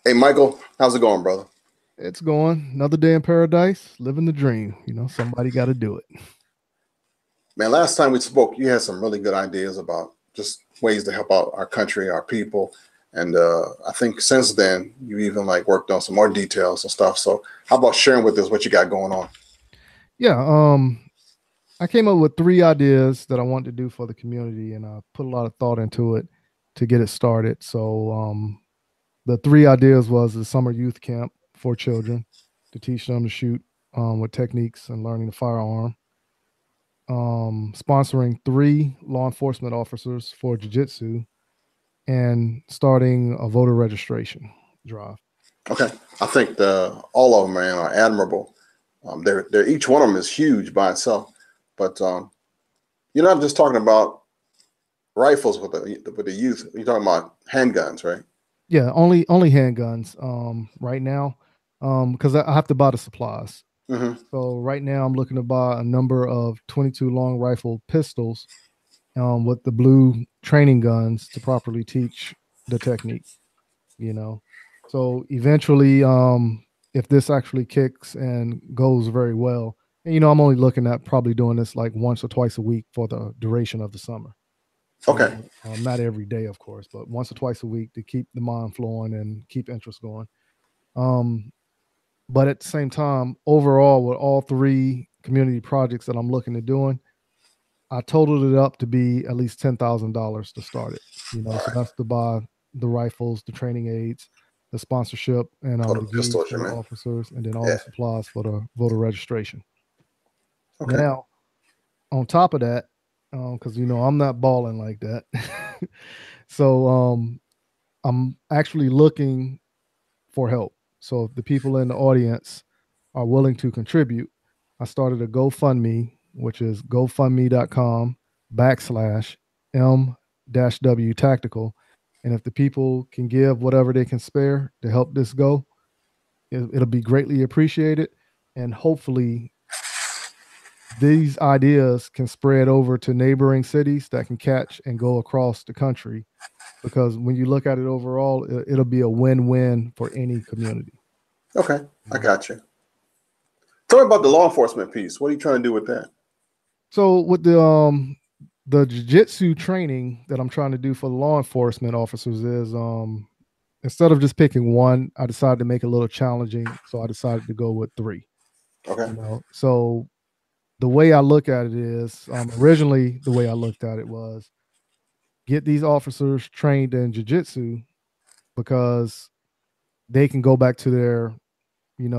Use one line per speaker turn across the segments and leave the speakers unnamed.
Hey, Michael, how's it going, brother?
It's going. Another day in paradise, living the dream. Somebody got to do it.
Man, last time we spoke, you had some really good ideas about just ways to help out our country, our people. And I think since then, you even like worked on some more details and stuff. So how about sharing with us what you got going on?
Yeah. I came up with three ideas that I wanted to do for the community, and I put a lot of thought into it to get it started. So, the three ideas was the summer youth camp for children to teach them to shoot with techniques and learning the firearm. Sponsoring three law enforcement officers for jiu-jitsu and starting a voter registration drive.
Okay. I think all of them, man, are admirable. They're each one of them is huge by itself. But you're not just talking about rifles with the youth. You're talking about handguns, right?
Yeah, only handguns right now, because I have to buy the supplies.
Mm-hmm.
So right now I'm looking to buy a number of 22 long rifle pistols with the blue training guns to properly teach the technique. You know, so eventually, if this actually kicks and goes very well, and I'm only looking at probably doing this like once or twice a week for the duration of the summer.
Okay.
Not every day, of course, but once or twice a week to keep the mind flowing and keep interest going. Um, but at the same time, overall, with all three community projects that I'm looking at doing, I totaled it up to be at least $10,000 to start it.
All
So
right.
that's to buy the rifles, the training aids, the sponsorship, and
For the
the gears
pistols, you
for the
mean?
officers, and then all
Yeah.
the supplies for the voter registration.
Okay.
Now, on top of that, because I'm not balling like that, so I'm actually looking for help. So if the people in the audience are willing to contribute, I started a GoFundMe, which is gofundme.com/m-w tactical. And if the people can give whatever they can spare to help this go, it'll be greatly appreciated. And hopefully these ideas can spread over to neighboring cities that can catch and go across the country, because when you look at it overall, it'll be a win-win for any community.
Okay.
You
I
know?
got you. Tell me about the law enforcement piece. What are you trying to do with that?
So with the jiu-jitsu training that I'm trying to do for the law enforcement officers is instead of just picking one, I decided to make it a little challenging. So I decided to go with three.
Okay.
So the way I look at it is originally the way I looked at it was get these officers trained in jiu-jitsu because they can go back to their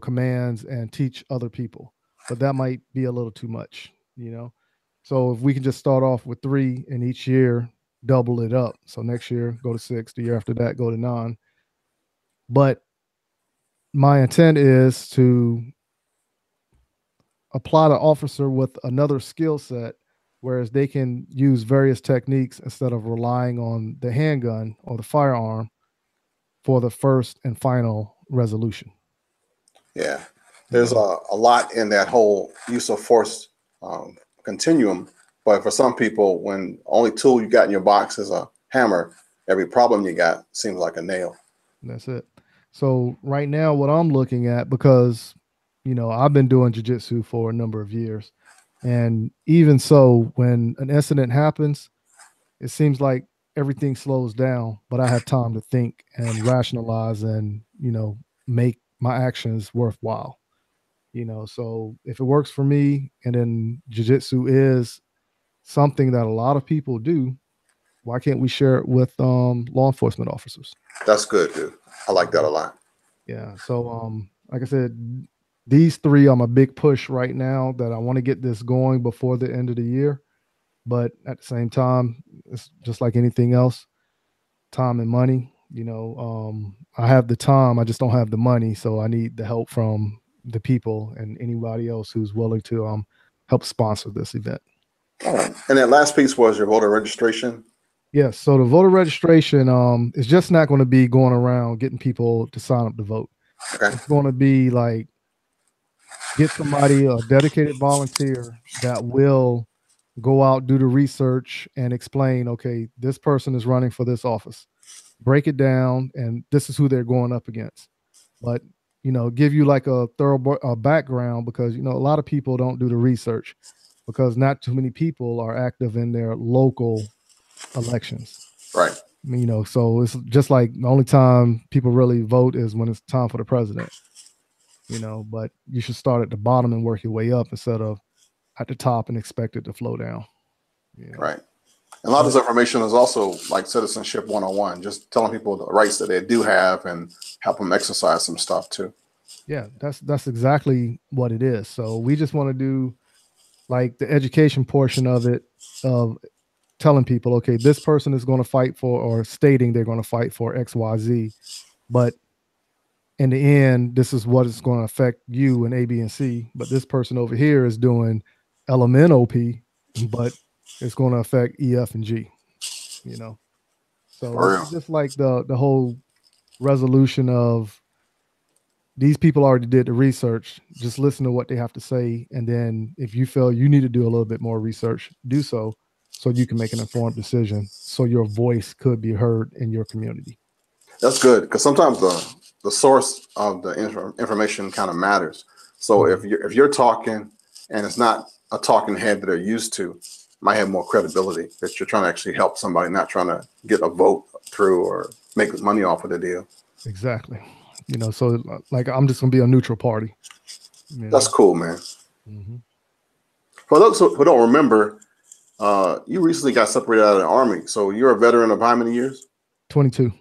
commands and teach other people. But that might be a little too much. So if we can just start off with three and each year double it up. So next year go to six, the year after that go to nine. But my intent is to apply the officer with another skill set, whereas they can use various techniques instead of relying on the handgun or the firearm for the first and final resolution.
Yeah.
You
There's
know,
a lot in that whole use of force continuum. But for some people, when only tool you got in your box is a hammer, every problem you got seems like a nail.
that's it. So right now, what I'm looking at, because I've been doing jujitsu for a number of years, and even so, when an incident happens, it seems like everything slows down. But I have time to think and rationalize, and make my actions worthwhile. So if it works for me, and then jujitsu is something that a lot of people do, why can't we share it with law enforcement officers?
That's good, dude. I like that a lot.
Yeah. So, like I said, these three are my big push right now that I want to get this going before the end of the year. But at the same time, it's just like anything else, time and money. I have the time, I just don't have the money. So I need the help from the people and anybody else who's willing to help sponsor this event.
All right. And that last piece was your voter registration.
Yes. So the voter registration is just not going to be going around getting people to sign up to vote.
Okay.
It's going to be like get somebody, a dedicated volunteer that will go out, do the research, and explain, okay, this person is running for this office. break it down, and this is who they're going up against. But give you like a thorough background, because a lot of people don't do the research, because not too many people are active in their local elections.
Right.
So it's just like the only time people really vote is when it's time for the president. But you should start at the bottom and work your way up, instead of at the top and expect it to flow down.
Right. And a lot of this information is also like citizenship 101, just telling people the rights that they do have and help them exercise some stuff too.
Yeah, that's exactly what it is. So we just want to do like the education portion of it, of telling people, okay, this person is going to fight for, or stating they're going to fight for XYZ, but in the end, this is what is going to affect you in A, B, and C. But this person over here is doing LMNOP, but it's going to affect E, F, and G. So
For
this
real.
is just like the whole resolution of, these people already did the research. Just listen to what they have to say, and then if you feel you need to do a little bit more research, do so you can make an informed decision, so your voice could be heard in your community.
That's good, because sometimes the source of the information kind of matters. So if you're talking and it's not a talking head that they're used to, might have more credibility that you're trying to actually help somebody, not trying to get a vote through or make money off of the deal.
Exactly. So like, I'm just gonna be a neutral party.
That's cool, man.
Mm-hmm.
For those who don't remember, you recently got separated out of the Army. So you're a veteran of how many years?
22.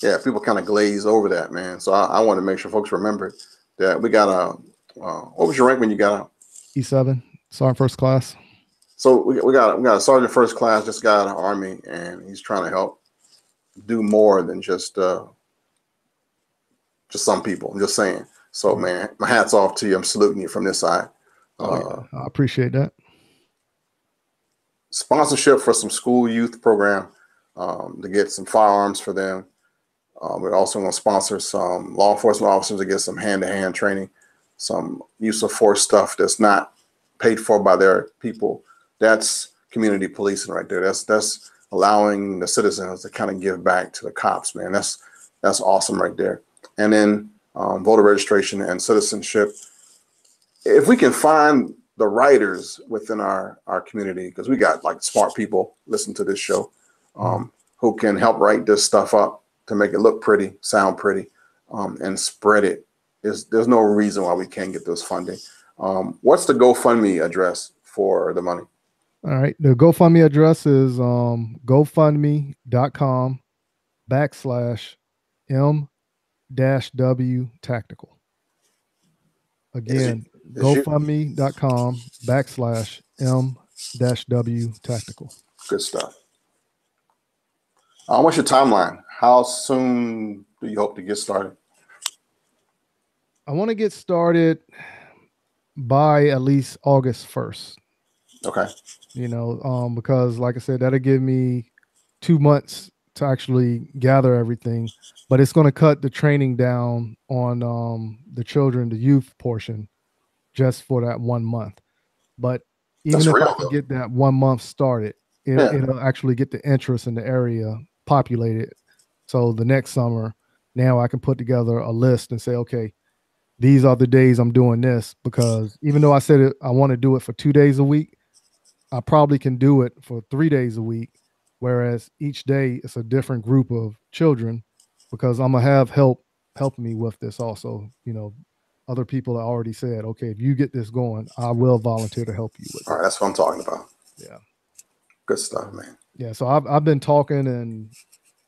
Yeah, people kind of glaze over that, man. So I want to make sure folks remember that we got a, what was your rank when you got out?
E7, Sergeant First Class.
So we got a Sergeant First Class, just got out of the Army, and he's trying to help do more than just some people. I'm just saying. So, man, my hat's off to you. I'm saluting you from this side.
Yeah. I appreciate that.
Sponsorship for some school youth program to get some firearms for them. We're also going to sponsor some law enforcement officers to get some hand-to-hand training, some use of force stuff that's not paid for by their people. That's community policing right there. That's allowing the citizens to kind of give back to the cops, man. That's awesome right there. And then voter registration and citizenship. If we can find the writers within our community, because we got like smart people listen to this show, who can help write this stuff up to make it look pretty, sound pretty, and spread it. There's no reason why we can't get this funding. What's the GoFundMe address for the money?
All right. The GoFundMe address is gofundme.com/M-W tactical. Again, gofundme.com/M-W tactical.
Good stuff. What's your timeline? How soon do you hope to get started?
I want to get started by at least August 1st.
Okay.
Because like I said, that'll give me 2 months to actually gather everything, but it's going to cut the training down on the children, the youth portion, just for that 1 month. But even if I can get that 1 month started, it'll actually get the interest in the area populated. So the next summer, now I can put together a list and say, okay, these are the days I'm doing this, because even though I said I want to do it for 2 days a week, I probably can do it for 3 days a week, whereas each day it's a different group of children, because I'm gonna have helping me with this also. Other people have already said, okay, if you get this going, I will volunteer to help you with it.
All right, that's what I'm talking about.
Yeah.
Good stuff, man.
Yeah, so I've been talking and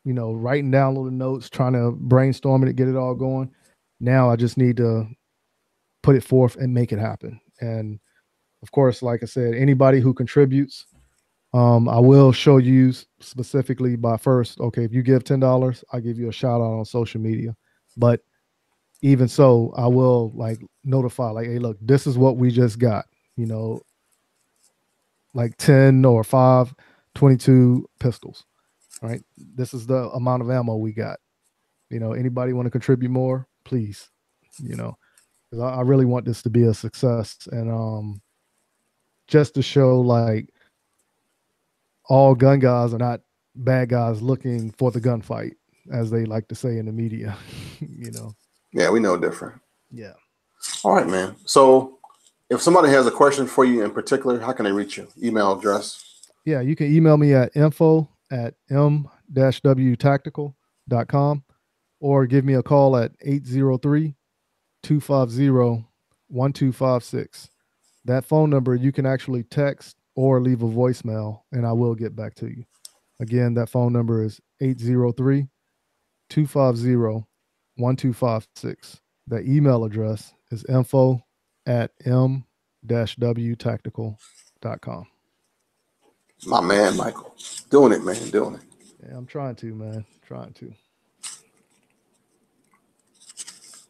writing down little notes, trying to brainstorm it, get it all going. Now I just need to put it forth and make it happen. And of course, like I said, anybody who contributes, I will show you specifically by first, okay, if you give $10, I'll give you a shout out on social media. But even so, I will like notify, like, hey, look, this is what we just got, like 10 or 5, 22 pistols, right? This is the amount of ammo we got. Anybody want to contribute more, please, because I really want this to be a success. And just to show like all gun guys are not bad guys looking for the gunfight, as they like to say in the media. you know.
Yeah, we know different.
Yeah.
All right, man. So if somebody has a question for you in particular, how can they reach you? Email address.
Yeah, you can email me at info@m-wtactical.com or give me a call at 803-250-1256. That phone number you can actually text or leave a voicemail and I will get back to you. Again, that phone number is 803-250-1256. The email address is info@m-wtactical.com.
My man, Michael. Doing it, man. Doing it.
Yeah, I'm trying to, man. Trying to.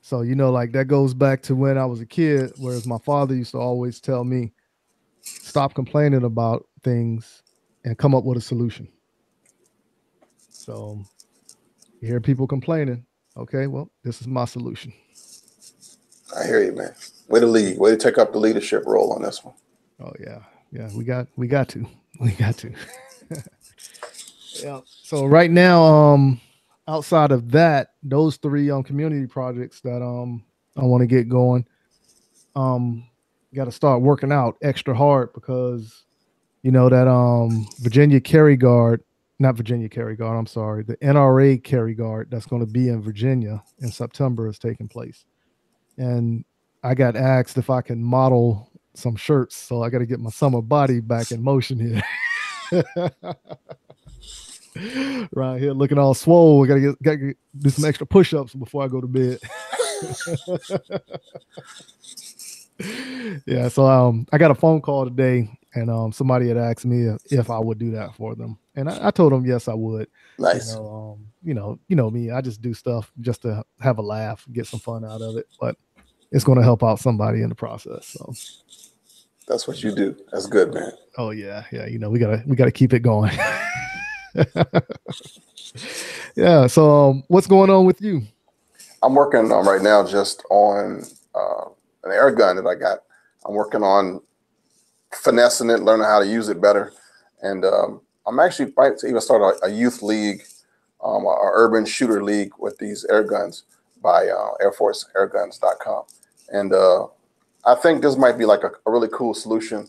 So, like that goes back to when I was a kid, whereas my father used to always tell me, stop complaining about things and come up with a solution. So you hear people complaining. Okay, well, this is my solution.
I hear you, man. Way to lead. Way to take up the leadership role on this one.
Oh yeah. Yeah, we got to. We got to. Yeah. So right now, outside of that, those three community projects that I want to get going, um got to start working out extra hard because that Virginia carry guard, not Virginia carry guard, I'm sorry, the NRA carry guard that's going to be in Virginia in September is taking place. And I got asked if I can model some shirts, so I got to get my summer body back in motion here. Right here looking all swole. We gotta do some extra push-ups before I go to bed. Yeah, so I got a phone call today, and somebody had asked me if I would do that for them, and I told them yes, I would.
Nice.
You know me, I just do stuff just to have a laugh, get some fun out of it, but it's going to help out somebody in the process. So
that's what you do. That's good, man.
Oh yeah, yeah. We gotta keep it going. Yeah. So what's going on with you?
I'm working right now just on an air gun that I got. I'm working on finessing it, learning how to use it better. And I'm actually about to even start a youth league, a urban shooter league with these air guns by airforceairguns.com. And I think this might be like a really cool solution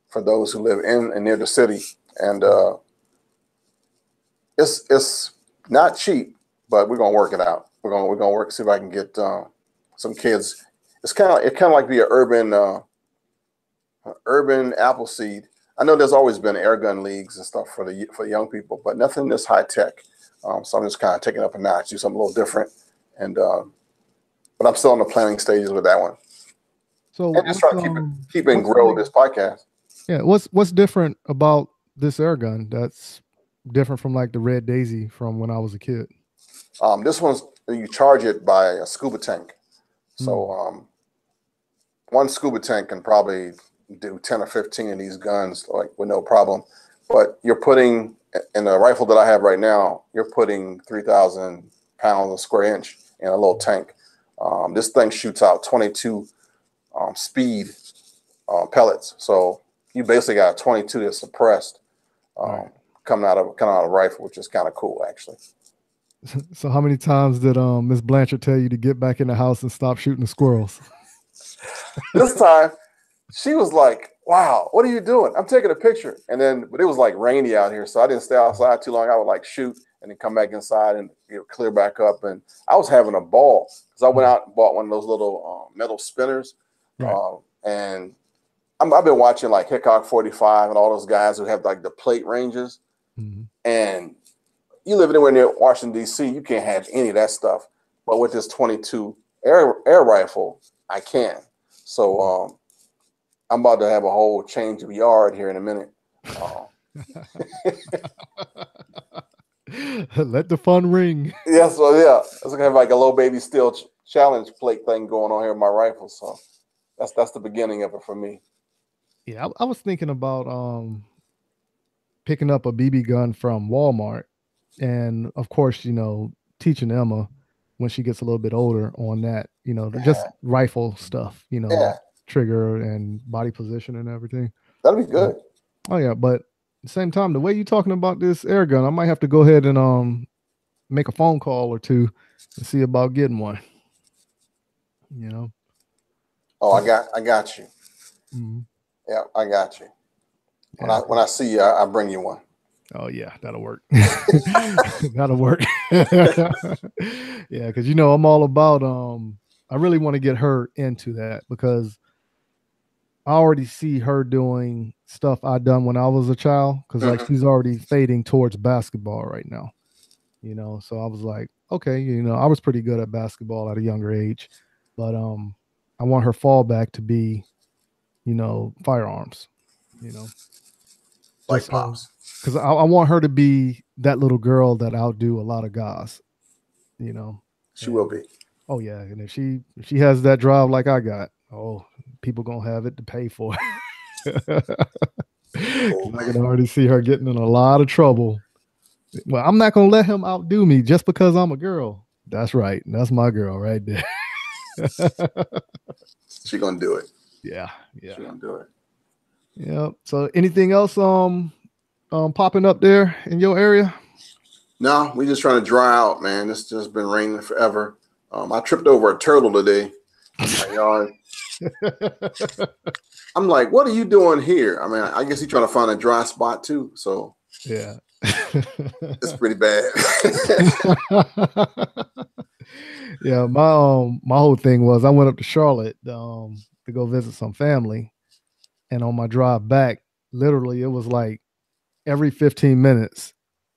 for those who live in and near the city. And it's not cheap, but we're gonna work it out. We're gonna work, see if I can get some kids. It kind of like be an urban Appleseed. I know there's always been air gun leagues and stuff for the young people, but nothing this high tech. So I'm just kind of taking up a notch, do something a little different, and but I'm still in the planning stages with that one.
So
and just trying to keep and grow this podcast.
Yeah, what's different about this air gun that's different from like the Red Daisy from when I was a kid?
This one's, you charge it by a scuba tank. So one scuba tank can probably do 10 or 15 of these guns like with no problem. But you're putting, in the rifle that I have right now, you're putting 3,000 pounds a square inch in a little tank. This thing shoots out 22 speed pellets. So you basically got 22 that's suppressed coming out of a rifle, which is kind of cool, actually.
So how many times did Miss Blanchard tell you to get back in the house and stop shooting the squirrels?
This time, she was like, "Wow, what are you doing?" I'm taking a picture, but it was like rainy out here, so I didn't stay outside too long. I would like shoot and then come back inside and clear back up, and I was having a ball because I went out and bought one of those little metal spinners, and I've been watching like Hickok 45 and all those guys who have like the plate ranges, and you live anywhere near Washington, D.C., you can't have any of that stuff. But with this 22 air rifle, I can. So I'm about to have a whole change of yard here in a minute.
Let the fun ring.
Yeah, so yeah, it's gonna have like a little baby steel challenge plate thing going on here with my rifle. So that's the beginning of it for me.
Yeah, I was thinking about picking up a BB gun from Walmart, and of course, teaching Emma when she gets a little bit older on that, just rifle stuff, like trigger and body position and everything.
That'll be good.
Oh yeah, but the same time, the way you talking about this air gun, I might have to go ahead and make a phone call or two and see about getting one. You know.
Oh,
So,
I got you.
mhm.
Yeah, I got you.
Yeah.
When I see you, I bring you one.
Oh yeah, that'll work. That'll work. Yeah, because I'm all about I really want to get her into that because I already see her doing stuff I done when I was a child because like
Hmm.
she's already fading towards basketball right now. So I was like, okay, I was pretty good at basketball at a younger age, but I want her fallback to be, firearms, you know,
Like
just so
pops.
because I want her to be that little girl that outdo a lot of guys, you know.
She will
And
be.
oh yeah, and if she has that drive like I got, oh, people gonna have it to pay for it.
Cool,
Because I
man.
can already see her getting in a lot of trouble. Well, I'm not gonna let him outdo me just because I'm a girl. That's right. That's my girl right there.
She gonna do it.
Yeah,
She
yeah,
gonna do it.
yeah. So anything else popping up there in your area?
No, we just trying to dry out, man. It's just been raining forever. I tripped over a turtle today in my yard. I'm like, what are you doing here? I mean, I guess he's trying to find a dry spot too. So
Yeah.
it's pretty bad.
Yeah, my whole thing was I went up to Charlotte to go visit some family, and on my drive back, literally it was like every 15 minutes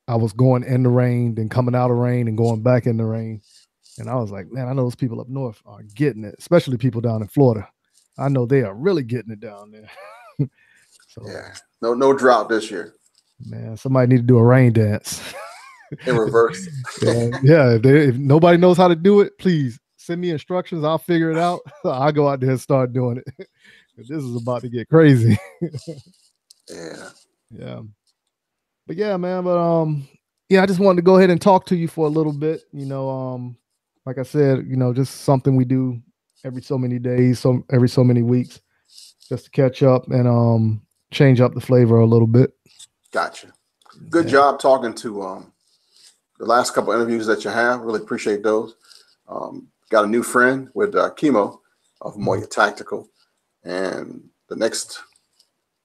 I was going in the rain, then coming out of rain and going back in the rain. And I was like, man, I know those people up north are getting it, especially people down in Florida. I know they are really getting it down there. So,
Yeah. No drought this year.
man, somebody need to do a rain dance.
In reverse.
Yeah, yeah. If nobody knows how to do it, please send me instructions. I'll figure it out. I'll go out there and start doing it. This is about to get crazy.
Yeah.
Yeah. But yeah, man. But yeah, I just wanted to go ahead and talk to you for a little bit. Like I said, just something we do every so many days, so every so many weeks, just to catch up and change up the flavor a little bit.
Gotcha. Good
Yeah.
job talking to the last couple interviews that you have. Really appreciate those. Got a new friend with Chemo of Moya Tactical. And the next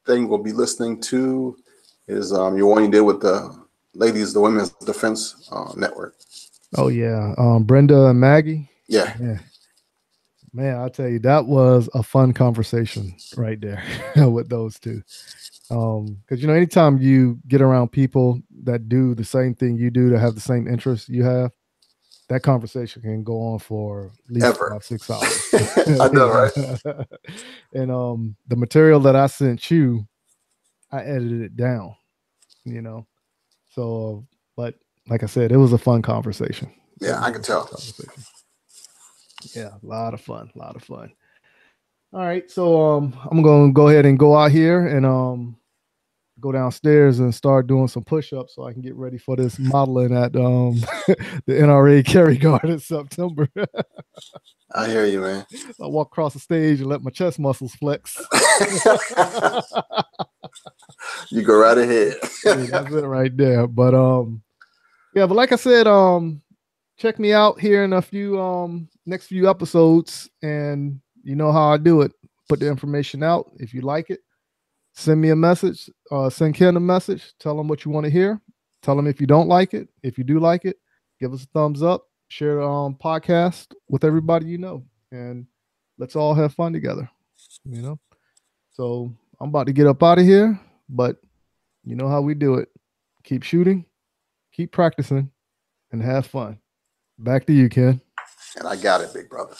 thing we'll be listening to is your one you did with the Women's Defense Network.
Oh yeah. Brenda and Maggie.
Yeah.
Yeah. Man, I tell you, that was a fun conversation right there with those two. Because anytime you get around people that do the same thing you do, that have the same interests you have, that conversation can go on for at least
Ever.
5, 6 hours.
I know, right?
Yeah. And the material that I sent you, I edited it down, you know. So, but like I said, it was a fun conversation.
Yeah, I
Definitely
can
a fun
tell.
conversation. Yeah, a lot of fun, a lot of fun. All right, so I'm gonna go ahead and go out here and go downstairs and start doing some push-ups so I can get ready for this modeling at the NRA Carry Guard in September.
I hear you, man.
I walk across the stage and let my chest muscles flex.
You go right ahead.
Hey, that's it right there. But yeah, but like I said, check me out here in a few next few episodes, and you know how I do it. Put the information out. If you like it, send me a message, send Ken a message, tell him what you want to hear. Tell him if you don't like it. If you do like it, give us a thumbs up, share the podcast with everybody you know, and let's all have fun together. You know. So I'm about to get up out of here, but you know how we do it. Keep shooting, keep practicing, and have fun. Back to you, Ken.
And I got it, big brother.